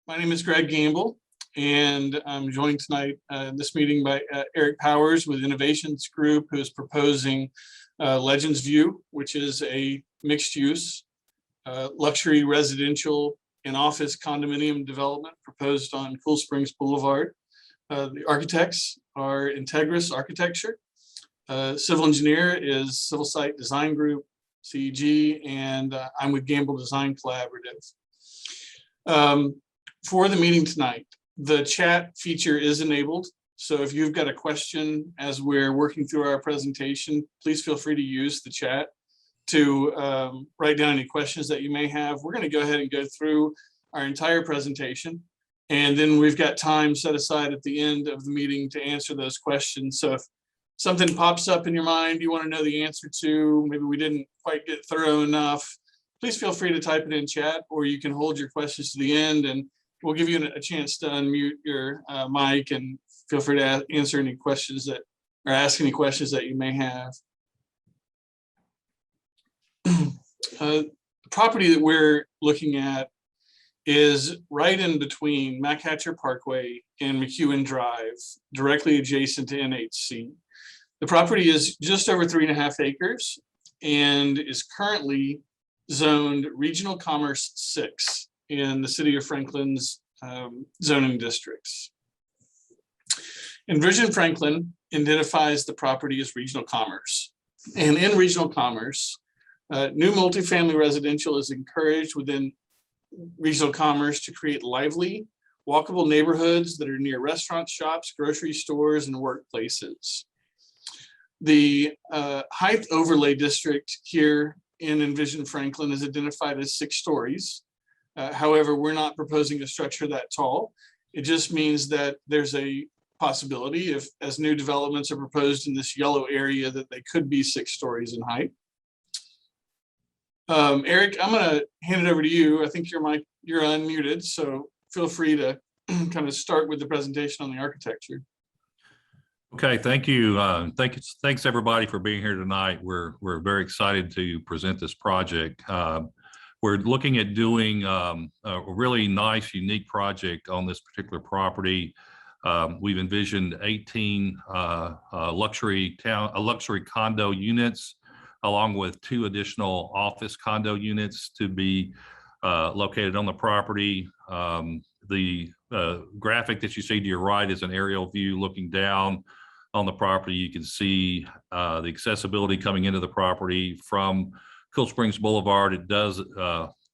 My name is Greg Gamble, and I'm joined tonight in this meeting by Eric Powers with Innovations Group, who is proposing Legends View, which is a mixed-use luxury residential and office condominium development proposed on Cool Springs Boulevard. The architects are Integris Architecture. Civil engineer is Civil Site Design Group, CEG, and I'm with Gamble Design Collaborative. For the meeting tonight, the chat feature is enabled. So if you've got a question as we're working through our presentation, please feel free to use the chat to write down any questions that you may have. We're going to go ahead and go through our entire presentation. And then we've got time set aside at the end of the meeting to answer those questions. So if something pops up in your mind you want to know the answer to, maybe we didn't quite get thorough enough, please feel free to type it in chat, or you can hold your questions to the end and we'll give you a chance to unmute your mic and feel free to answer any questions that, or ask any questions that you may have. The property that we're looking at is right in between McHatcher Parkway and McEwen Drive, directly adjacent to NHC. The property is just over 3.5 acres and is currently zoned Regional Commerce 6 in the City of Franklin's zoning districts. Envision Franklin identifies the property as regional commerce. And in regional commerce, new multifamily residential is encouraged within regional commerce to create lively, walkable neighborhoods that are near restaurants, shops, grocery stores, and workplaces. The height overlay district here in Envision Franklin is identified as 6 stories. However, we're not proposing a structure that tall. It just means that there's a possibility, if as new developments are proposed in this yellow area, that they could be 6 stories in height. Eric, I'm going to hand it over to you. I think you're unmuted, so feel free to kind of start with the presentation on the architecture. Okay, thank you. Thanks everybody for being here tonight. We're very excited to present this project. We're looking at doing a really nice, unique project on this particular property. We've envisioned 18 luxury condo units, along with 2 additional office condo units to be located on the property. The graphic that you see to your right is an aerial view looking down on the property. You can see the accessibility coming into the property from Cool Springs Boulevard. It does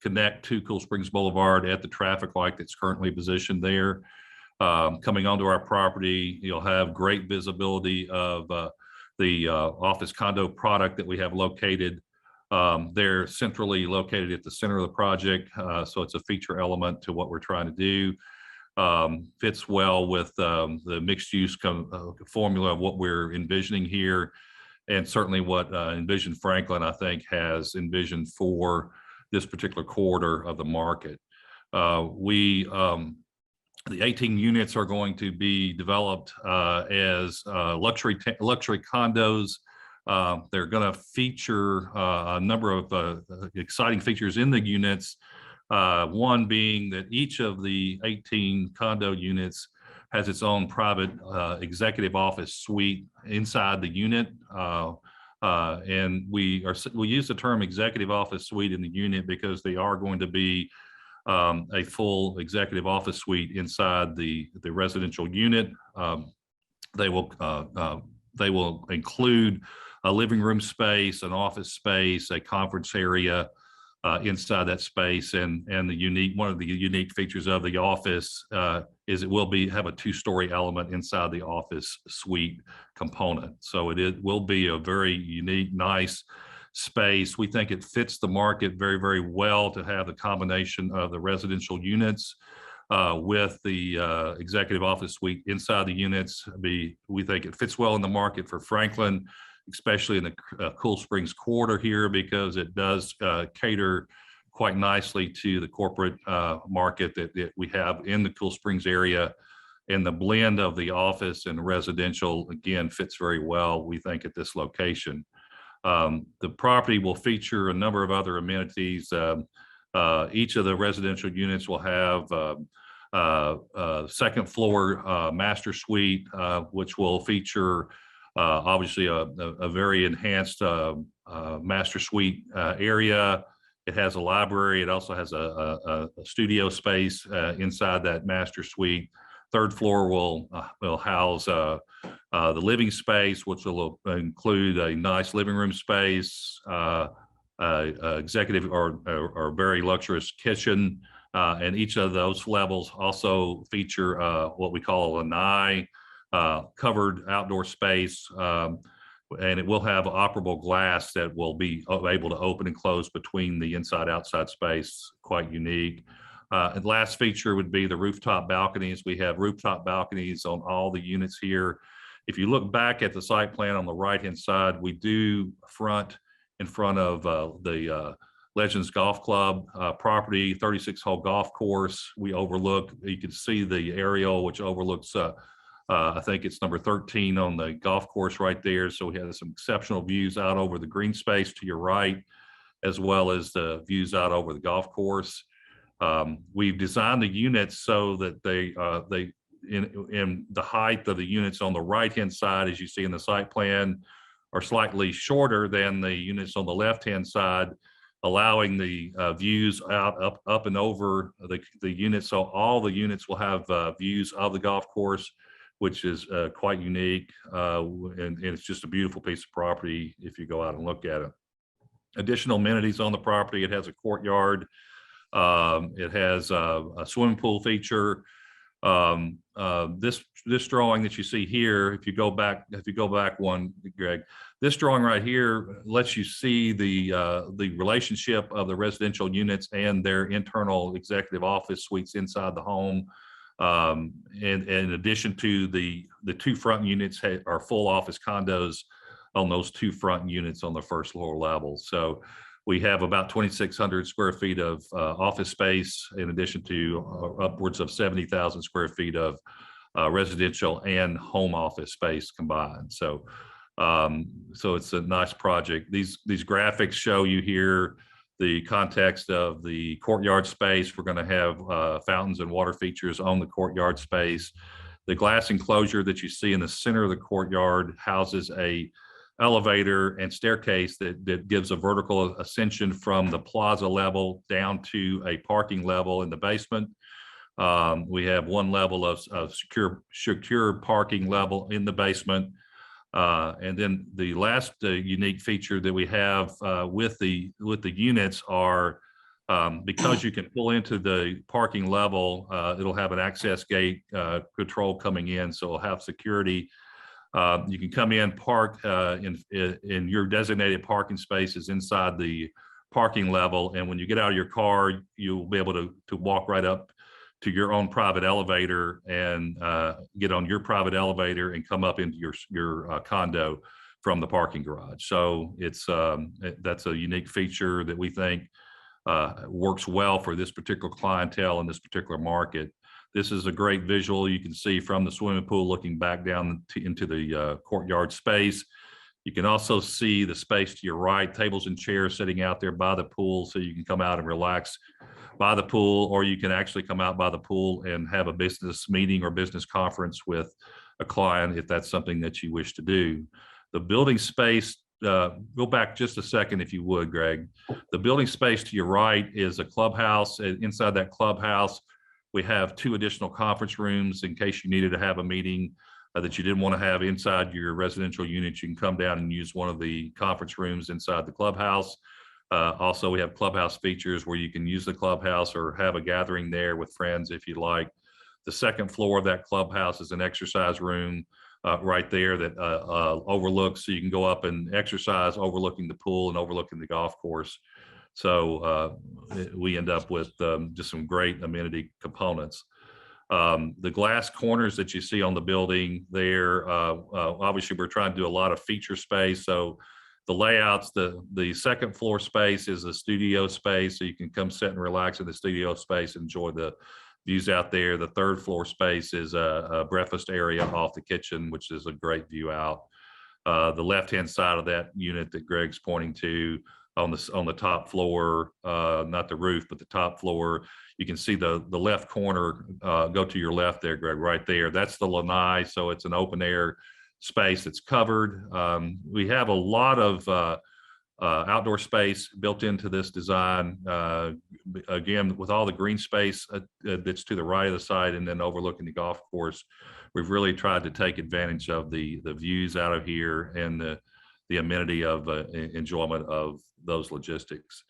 connect to Cool Springs Boulevard at the traffic light that's currently positioned there. Coming onto our property, you'll have great visibility of the office condo product that we have located. They're centrally located at the center of the project, so it's a feature element to what we're trying to do. Fits well with the mixed use formula of what we're envisioning here, and certainly what Envision Franklin, I think, has envisioned for this particular quarter of the market. The 18 units are going to be developed as luxury condos. They're going to feature a number of exciting features in the units. One being that each of the 18 condo units has its own private executive office suite inside the unit. And we use the term executive office suite in the unit because they are going to be a full executive office suite inside the residential unit. They will include a living room space, an office space, a conference area inside that space, and one of the unique features of the office is it will have a 2-story element inside the office suite component. So it will be a very unique, nice space. We think it fits the market very, very well to have the combination of the residential units with the executive office suite inside the units. We think it fits well in the market for Franklin, especially in the Cool Springs corridor here, because it does cater quite nicely to the corporate market that we have in the Cool Springs area. And the blend of the office and residential, again, fits very well, we think, at this location. The property will feature a number of other amenities. Each of the residential units will have second floor master suite, which will feature obviously a very enhanced master suite area. It has a library. It also has a studio space inside that master suite. Third floor will house the living space, which will include a nice living room space, executive or very luxurious kitchen. And each of those levels also feature what we call a lanai, covered outdoor space. And it will have operable glass that will be able to open and close between the inside-outside space, quite unique. And last feature would be the rooftop balconies. We have rooftop balconies on all the units here. If you look back at the site plan on the right-hand side, we do front in front of the Legends Golf Club property, 36-hole golf course. We overlook, you can see the aerial, which overlooks, I think it's number 13 on the golf course right there. So we have some exceptional views out over the green space to your right, as well as the views out over the golf course. We've designed the units so that in the height of the units on the right-hand side, as you see in the site plan, are slightly shorter than the units on the left-hand side, allowing the views out up and over the units. So all the units will have views of the golf course, which is quite unique. And it's just a beautiful piece of property if you go out and look at it. Additional amenities on the property: it has a courtyard. It has a swimming pool feature. This drawing that you see here, if you go back one, Greg, this drawing right here lets you see the relationship of the residential units and their internal executive office suites inside the home. And in addition to the two front units are full office condos on those two front units on the first floor level. So we have about 2,600 square feet of office space, in addition to upwards of 70,000 square feet of residential and home office space combined. So, so it's a nice project. These graphics show you here the context of the courtyard space. We're going to have fountains and water features on the courtyard space. The glass enclosure that you see in the center of the courtyard houses a elevator and staircase that gives a vertical ascension from the plaza level down to a parking level in the basement. We have one level of secure parking level in the basement. And then the last unique feature that we have with the units are, because you can pull into the parking level, it'll have an access gate control coming in, so it'll have security. You can come in, park in your designated parking spaces inside the parking level, and when you get out of your car, you'll be able to walk right up to your own private elevator and get on your private elevator and come up into your condo from the parking garage. So it's that's a unique feature that we think works well for this particular clientele in this particular market. This is a great visual you can see from the swimming pool looking back down into the courtyard space. You can also see the space to your right, tables and chairs sitting out there by the pool, so you can come out and relax by the pool, or you can actually come out by the pool and have a business meeting or business conference with a client if that's something that you wish to do. The building space, go back just a second if you would, Greg. The building space to your right is a clubhouse. Inside that clubhouse, we have 2 additional conference rooms in case you needed to have a meeting that you didn't want to have inside your residential unit. You can come down and use one of the conference rooms inside the clubhouse. Also, we have clubhouse features where you can use the clubhouse or have a gathering there with friends if you like. The second floor of that clubhouse is an exercise room right there that overlooks, so you can go up and exercise overlooking the pool and overlooking the golf course. So we end up with just some great amenity components. The glass corners that you see on the building there, obviously we're trying to do a lot of feature space. So the layouts, the second floor space is a studio space, so you can come sit and relax in the studio space, enjoy the views out there. The third floor space is a breakfast area off the kitchen, which is a great view out. The left-hand side of that unit that Greg's pointing to on the top floor, not the roof, but the top floor. You can see the left corner, go to your left there, Greg, right there. That's the lanai. So it's an open air space that's covered. We have a lot of outdoor space built into this design. Again, with all the green space that's to the right of the site and then overlooking the golf course, we've really tried to take advantage of the views out of here and the amenity of enjoyment of those logistics.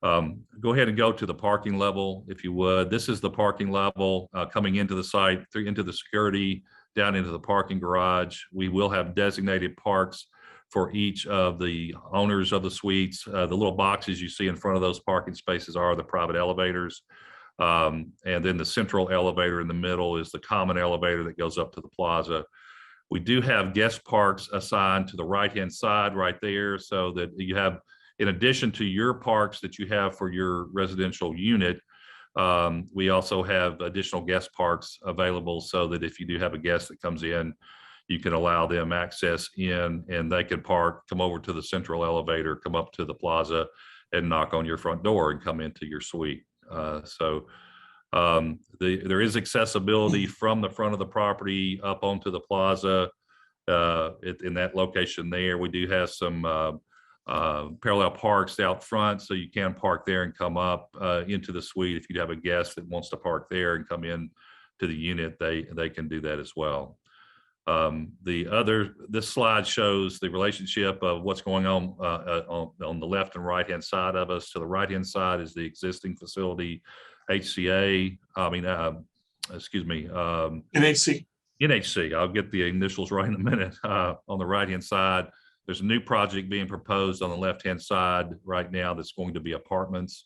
Go ahead and go to the parking level, if you would. This is the parking level coming into the site, into the security, down into the parking garage. We will have designated parks for each of the owners of the suites. The little boxes you see in front of those parking spaces are the private elevators. And then the central elevator in the middle is the common elevator that goes up to the plaza. We do have guest parks assigned to the right-hand side right there, so that you have, in addition to your parks that you have for your residential unit, we also have additional guest parks available so that if you do have a guest that comes in, you can allow them access in and they can park, come over to the central elevator, come up to the plaza and knock on your front door and come into your suite. There is accessibility from the front of the property up onto the plaza. In that location there, we do have some parallel parks out front, so you can park there and come up into the suite. If you have a guest that wants to park there and come in to the unit, they can do that as well. This slide shows the relationship of what's going on the left and right hand side of us. To the right hand side is the existing facility, NHC. I'll get the initials right in a minute. On the right hand side, there's a new project being proposed on the left hand side right now that's going to be apartments.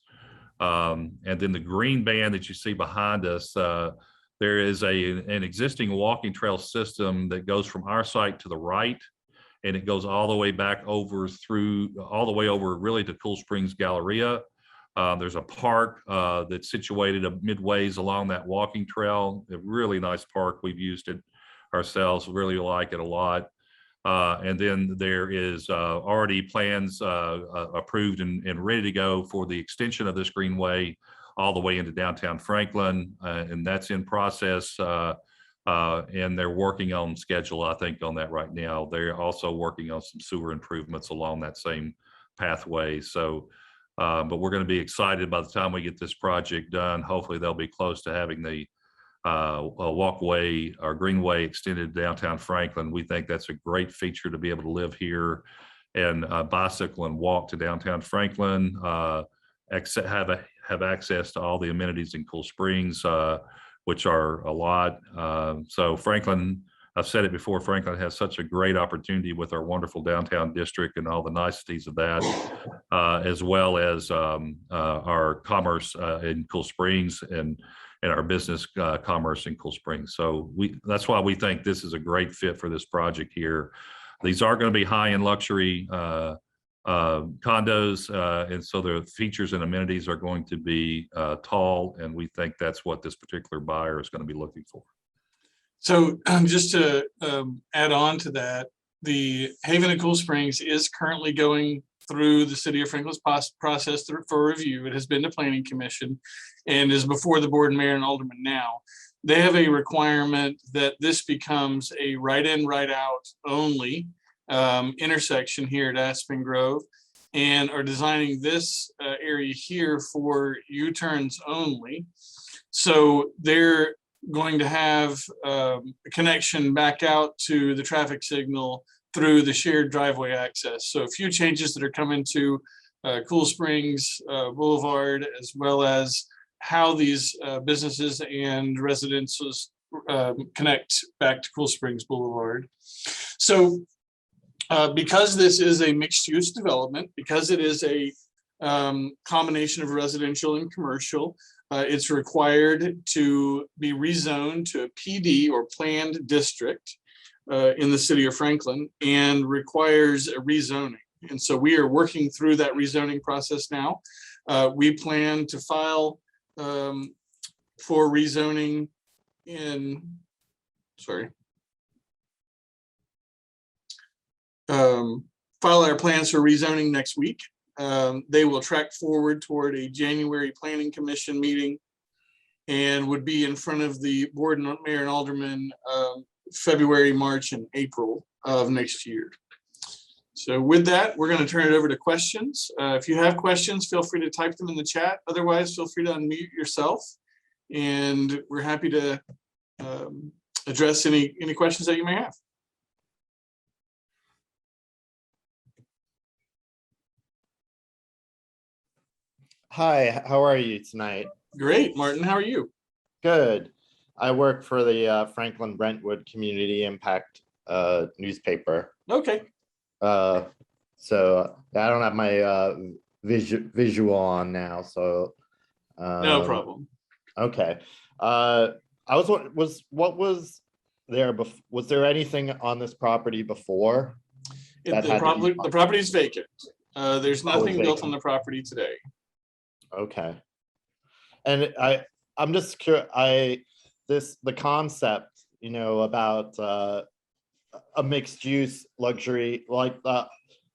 And then the green band that you see behind us, there is an existing walking trail system that goes from our site to the right, and it goes all the way back over really to Cool Springs Galleria. There's a park that's situated midways along that walking trail, a really nice park. We've used it ourselves, really like it a lot. And then there is already plans approved and ready to go for the extension of this greenway all the way into downtown Franklin, and that's in process, and they're working on schedule, I think, on that right now. They're also working on some sewer improvements along that same pathway. So, but we're going to be excited by the time we get this project done. Hopefully they'll be close to having the walkway or greenway extended downtown Franklin. We think that's a great feature to be able to live here and bicycle and walk to downtown Franklin, have access to all the amenities in Cool Springs, which are a lot. So Franklin, I've said it before, Franklin has such a great opportunity with our wonderful downtown district and all the niceties of that, as well as our commerce in Cool Springs and our business commerce in Cool Springs. So that's why we think this is a great fit for this project here. These are going to be high-end luxury condos, and so the features and amenities are going to be tall, and we think that's what this particular buyer is going to be looking for. So just to add on to that, the Haven at Cool Springs is currently going through the City of Franklin's process for review. It has been to Planning Commission and is before the board, mayor, and alderman now. They have a requirement that this becomes a right-in, right-out only intersection here at Aspen Grove, and are designing this area here for U-turns only. So they're going to have a connection back out to the traffic signal through the shared driveway access. So a few changes that are coming to Cool Springs Boulevard, as well as how these businesses and residences connect back to Cool Springs Boulevard. So because this is a mixed use development, because it is a combination of residential and commercial, it's required to be rezoned to a PD or planned district in the city of Franklin, and requires a rezoning. And so we are working through that rezoning process now. We plan to file for rezoning file our plans for rezoning next week. they will track forward toward a January Planning Commission meeting and would be in front of the board and mayor and aldermen February, March, and April of next year. So with that, we're going to turn it over to questions. If you have questions, feel free to type them in the chat. Otherwise, feel free to unmute yourself. And we're happy to address any questions that you may have. Hi, how are you tonight? Great, Martin, how are you? Good. I work for the Franklin Brentwood Community Impact newspaper. Okay. So I don't have my visual on now, so No problem. okay. What was there was there anything on this property before? The property is vacant. There's nothing built vacant. on the property today. Okay. And I'm just curious, the concept, you know, about a mixed use luxury, like the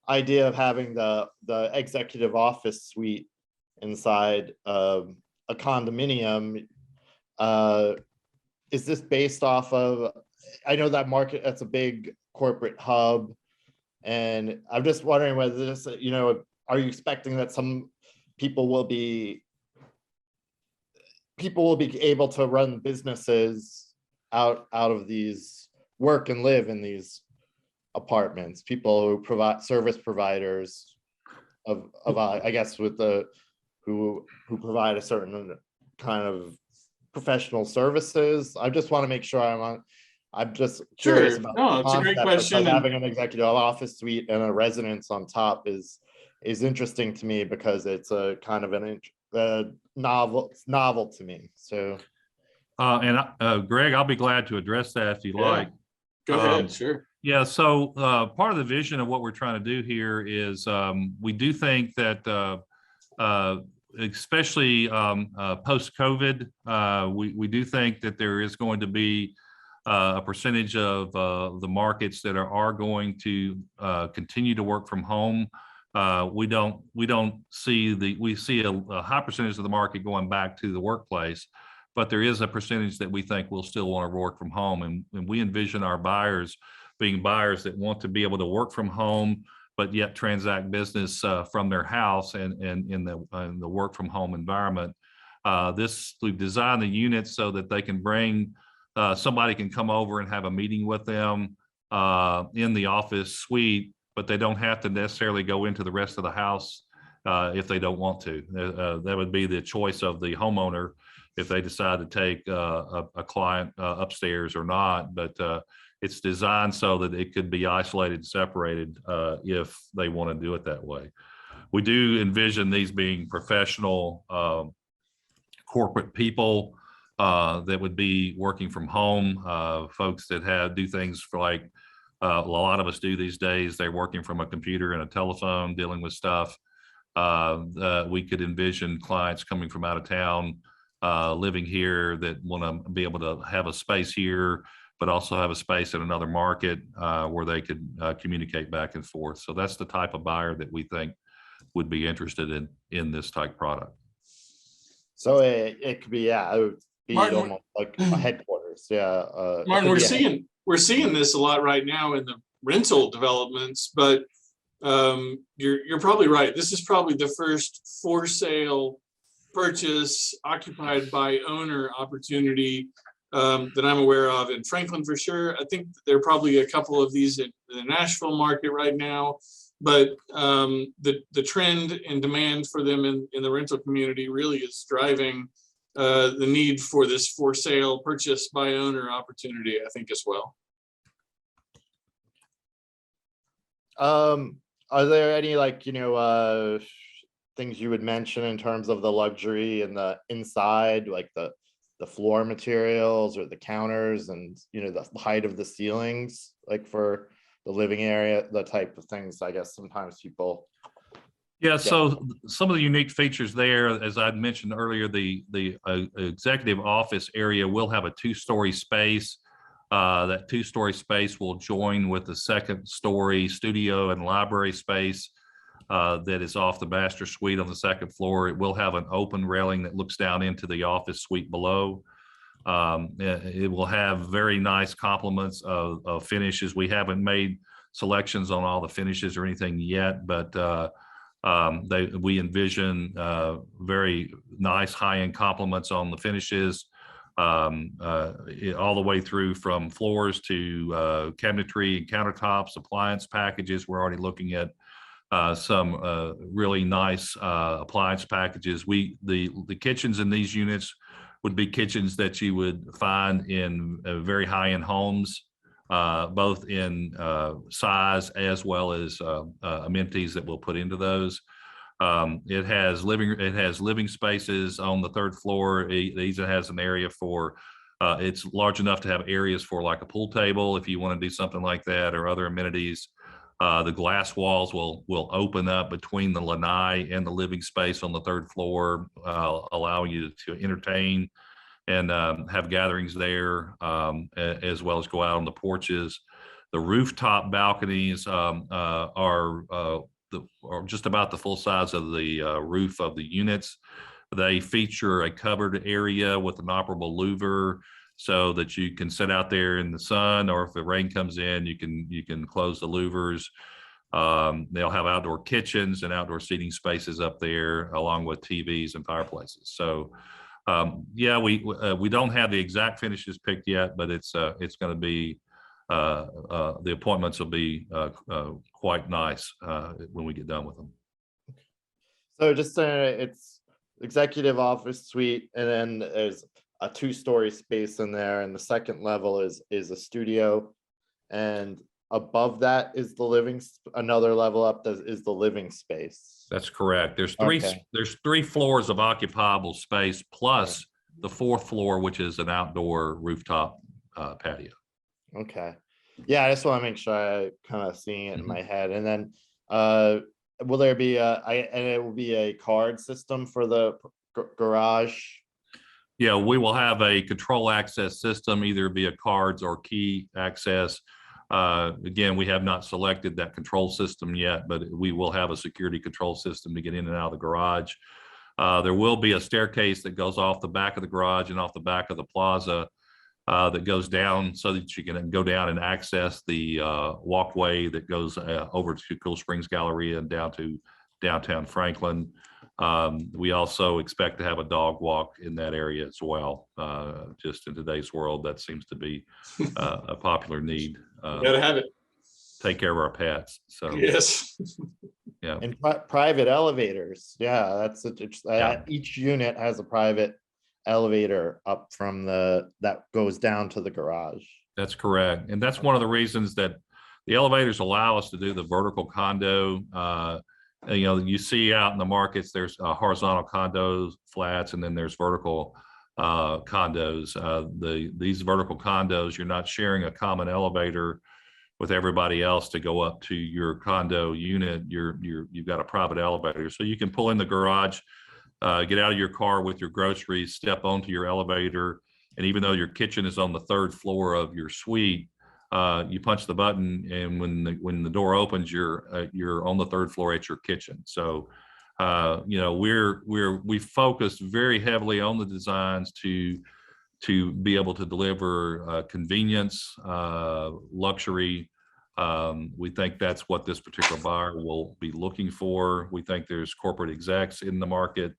idea of having the executive office suite inside a condominium, is this based off of, I know that market, that's a big corporate hub, and I'm just wondering whether this, you know, are you expecting that some people will be able to run businesses out of these, work and live in these apartments, people who provide service providers of I guess with the who provide a certain kind of professional services. I just want to make sure I'm just curious Sure. about No, the it's a great concept, question. because having an executive office suite and a residence on top is interesting to me, because it's a kind of a novel to me. So Greg, I'll be glad to address that if you like. Go ahead. Sure. Yeah, so part of the vision of what we're trying to do here is we do think that especially post-COVID, we do think that there is going to be a percentage of the markets that are going to continue to work from home. We see a high percentage of the market going back to the workplace, but there is a percentage that we think will still want to work from home. And we envision our buyers being buyers that want to be able to work from home, but yet transact business from their house and in the work from home environment. We've designed the units so that they can bring, somebody can come over and have a meeting with them in the office suite, but they don't have to necessarily go into the rest of the house if they don't want to. That would be the choice of the homeowner if they decide to take a client upstairs or not. But it's designed so that it could be isolated, separated if they want to do it that way. We do envision these being professional corporate people that would be working from home, folks that do things for like a lot of us do these days. They're working from a computer and a telephone, dealing with stuff. We could envision clients coming from out of town, living here, that want to be able to have a space here, but also have a space in another market where they could communicate back and forth. So that's the type of buyer that we think would be interested in this type product. So it could be, it would be Martin, almost like a headquarters. Martin, we're seeing this a lot right now in the rental developments, but you're probably right. This is probably the first for sale, purchase, occupied by owner opportunity that I'm aware of in Franklin for sure. I think there are probably a couple of these in the Nashville market right now, but the trend and demand for them in the rental community really is driving the need for this for sale, purchase by owner opportunity, I think, as well. Are there any, like, things you would mention in terms of the luxury and the inside, like the floor materials or the counters and, the height of the ceilings, like for the living area, the type of things, I guess sometimes people. Yeah, so some of the unique features there, as I'd mentioned earlier, the executive office area will have a 2-story space. That 2-story space will join with the 2nd story studio and library space. that is off the master suite on the second floor. It will have an open railing that looks down into the office suite below. It will have very nice complements of finishes. We haven't made selections on all the finishes or anything yet, but we envision very nice high-end complements on the finishes, all the way through from floors to cabinetry and countertops, appliance packages. We're already looking at some really nice appliance packages. The kitchens in these units would be kitchens that you would find in very high-end homes, both in size as well as amenities that we'll put into those. It has living spaces on the third floor. It even has an area for, it's large enough to have areas for like a pool table if you want to do something like that, or other amenities. The glass walls will open up between the lanai and the living space on the third floor, allowing you to entertain and have gatherings there, as well as go out on the porches. The rooftop balconies are just about the full size of the roof of the units. They feature a covered area with an operable louver, so that you can sit out there in the sun, or if the rain comes in, you can close the louvers. They'll have outdoor kitchens and outdoor seating spaces up there, along with TVs and fireplaces. So yeah, we don't have the exact finishes picked yet, but it's going to be the appointments will be quite nice when we get done with them. So just it's executive office suite, and then there's a 2-story space in there, and the second level is a studio, and above that is the another level up is the living space. That's correct. There's Okay. three floors of occupiable space, plus the fourth floor, which is an outdoor rooftop patio. Okay. Yeah, I just want to make sure I kind of seeing it in my head. And then will there be and it will be a card system for the garage? Yeah, we will have a control access system, either via cards or key access. Again, we have not selected that control system yet, but we will have a security control system to get in and out of the garage. There will be a staircase that goes off the back of the garage and off the back of the plaza that goes down, so that you can go down and access the walkway that goes over to Cool Springs Galleria and down to downtown Franklin. We also expect to have a dog walk in that area as well. Just in today's world, that seems to be a popular need. Gotta have it. Take care of our pets. So Yes. yeah, And private elevators. Yeah, that's Yeah. each unit has a private elevator up from that goes down to the garage. that's correct. And that's one of the reasons that the elevators allow us to do the vertical condo. You see out in the markets, there's horizontal condos, flats, and then there's vertical condos. These vertical condos, you're not sharing a common elevator with everybody else to go up to your condo unit. You've got a private elevator, so you can pull in the garage, get out of your car with your groceries, step onto your elevator, and even though your kitchen is on the third floor of your suite, you punch the button, and when the door opens, you're on the third floor at your kitchen. So we focused very heavily on the designs to be able to deliver convenience, luxury. We think that's what this particular buyer will be looking for. We think there's corporate execs in the market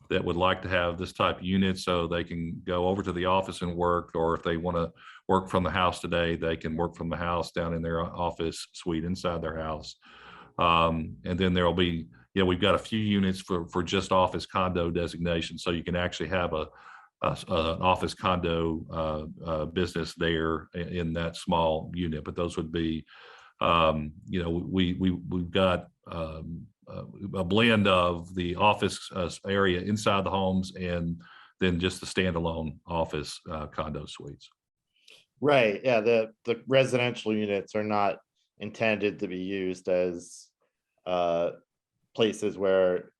that would like to have this type of unit, so they can go over to the office and work, or if they want to work from the house today, they can work from the house down in their office suite inside their house. And then there'll be, we've got a few units for just office condo designation, so you can actually have an office condo business there in that small unit. But those would be, we've got a blend of the office area inside the homes, and then just the standalone office condo suites. Right. Yeah. The residential units are not intended to be used as places where,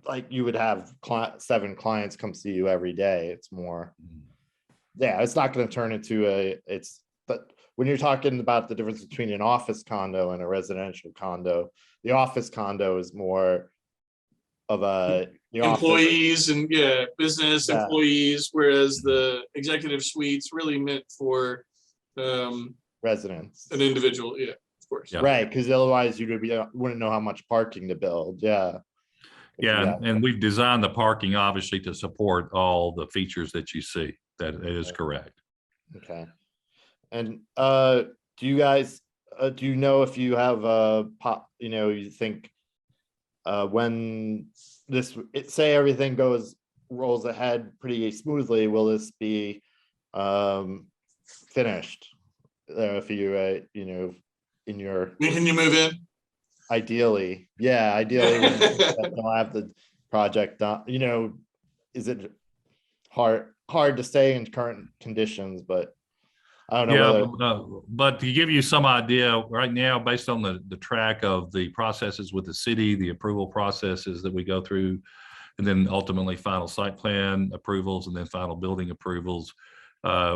like, you would have 7 clients come see you every day. It's more, yeah, it's not going to turn into but when you're talking about the difference between an office condo and a residential condo, the office condo is more of the office, Employees and business Yeah. employees, whereas the executive suites really meant for residents. an individual. Yeah, of course. Yeah. Right, because otherwise you wouldn't know how much parking to build. Yeah. Yeah, and we've designed the parking obviously to support all the features that you see. That is correct. Okay. And do you guys do you know if you have you think when say everything rolls ahead pretty smoothly, will this be finished if you in your Can you move in? ideally when they'll have the project done, is it hard to say in current conditions, but I don't know whether. But to give you some idea, right now, based on the track of the processes with the city, the approval processes that we go through, and then ultimately final site plan approvals and then final building approvals,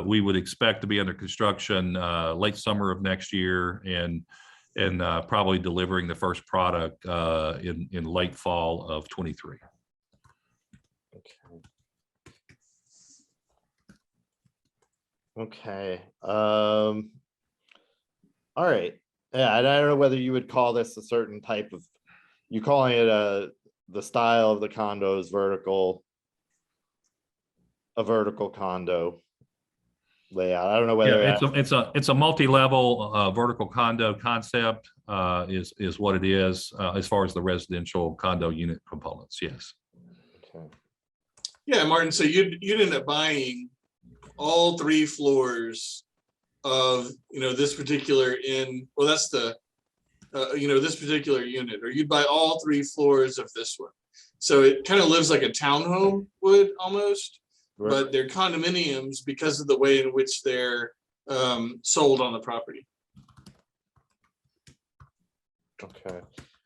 we would expect to be under construction late summer of next year and probably delivering the first product in late fall of 23. Okay. All right. Yeah, and I don't know whether you would call this a certain type of, you calling it the style of the condo is a vertical condo layout. I don't know whether It's a multi-level vertical condo concept is what it is as far as the residential condo unit components. Yes. Okay. Yeah, Martin. So you'd end up buying all 3 floors of this particular that's the this particular unit, or you'd buy all 3 floors of this one. So it kind of lives like a townhome would almost, Right. but they're condominiums because of the way in which they're sold on the property. Okay.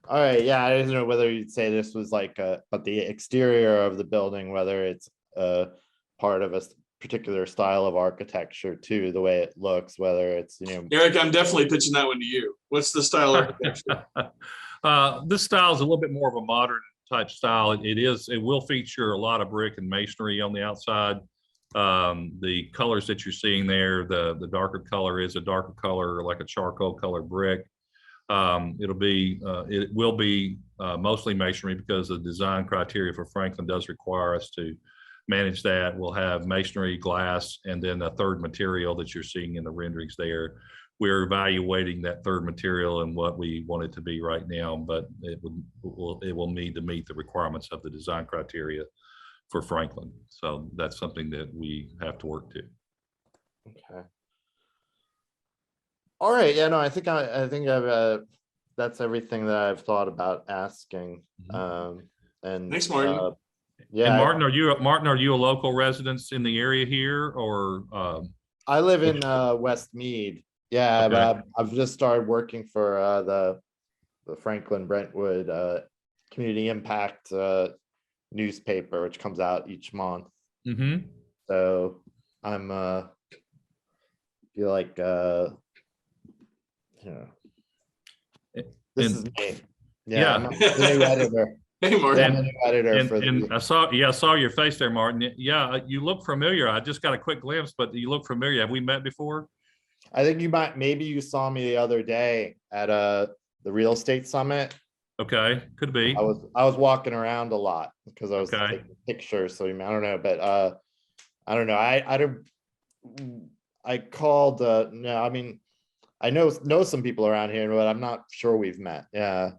All right. Yeah, I didn't know whether you'd say this was like but the exterior of the building, whether it's part of a particular style of architecture too, the way it looks, whether it's Eric, I'm definitely pitching that one to you. What's the style architecture? This style is a little bit more of a modern type style. It will feature a lot of brick and masonry on the outside. The colors that you're seeing there, the darker color is a darker color, like a charcoal color brick. It will be mostly masonry because the design criteria for Franklin does require us to manage that. We'll have masonry, glass, and then a third material that you're seeing in the renderings there. We're evaluating that third material and what we want it to be right now, but it will need to meet the requirements of the design criteria for Franklin. So that's something that we have to work to. Okay. All right. Yeah, no, I think I've that's everything that I've thought about asking. And Thanks, Martin. Yeah. And Martin, are you a local resident in the area here, or? I live in Westmead. Yeah, Okay. but I've just started working for the Franklin Brentwood Community Impact newspaper, which comes out each month. Mm-hmm. So I'm feel like this is me. Yeah. I'm the new editor. Hey, Martin. Yeah, I'm the new editor for And I saw your face there, Martin. Yeah, you look familiar. I just got a quick glimpse, but you look familiar. Have we met before? I think maybe you saw me the other day at the real estate summit. Okay, could be. I was walking around a lot because I was Okay. taking pictures. So I don't know, but I don't know. I called. No, I mean, I know some people around here, but I'm not sure we've met. Yeah.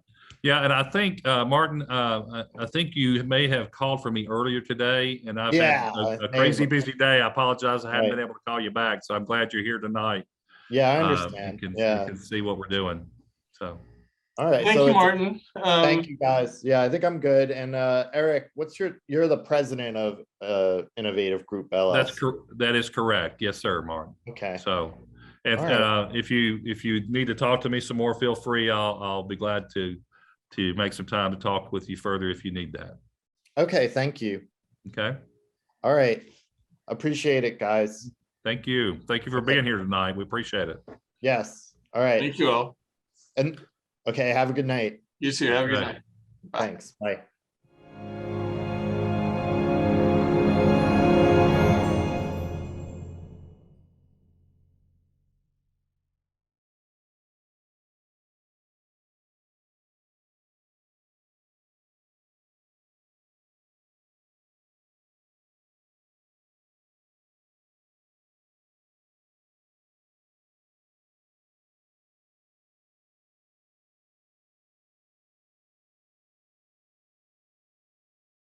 Yeah, and I think Martin, I think you may have called for me earlier today, and I've Yeah, had a crazy busy day. I apologize, I haven't been able to call you back, so I'm glad you're here tonight. Yeah, I understand. You Yeah. can see what we're doing. So, All right. Thank you, Martin. Thank you, guys. Yeah, I think I'm good. And Eric, you're the president of Innovative Group LLC. that is correct. Yes, sir, Martin. Okay. So, if you need to talk to me some more, feel free. I'll be glad to make some time to talk with you further if you need that. Okay. Thank you. Okay. All right. Appreciate it, guys. Thank you. Thank you for being here tonight. We appreciate it. Yes, all right. Thank you all. And, okay, have a good night. You too. Have a good Right. night. Bye. Thanks, bye.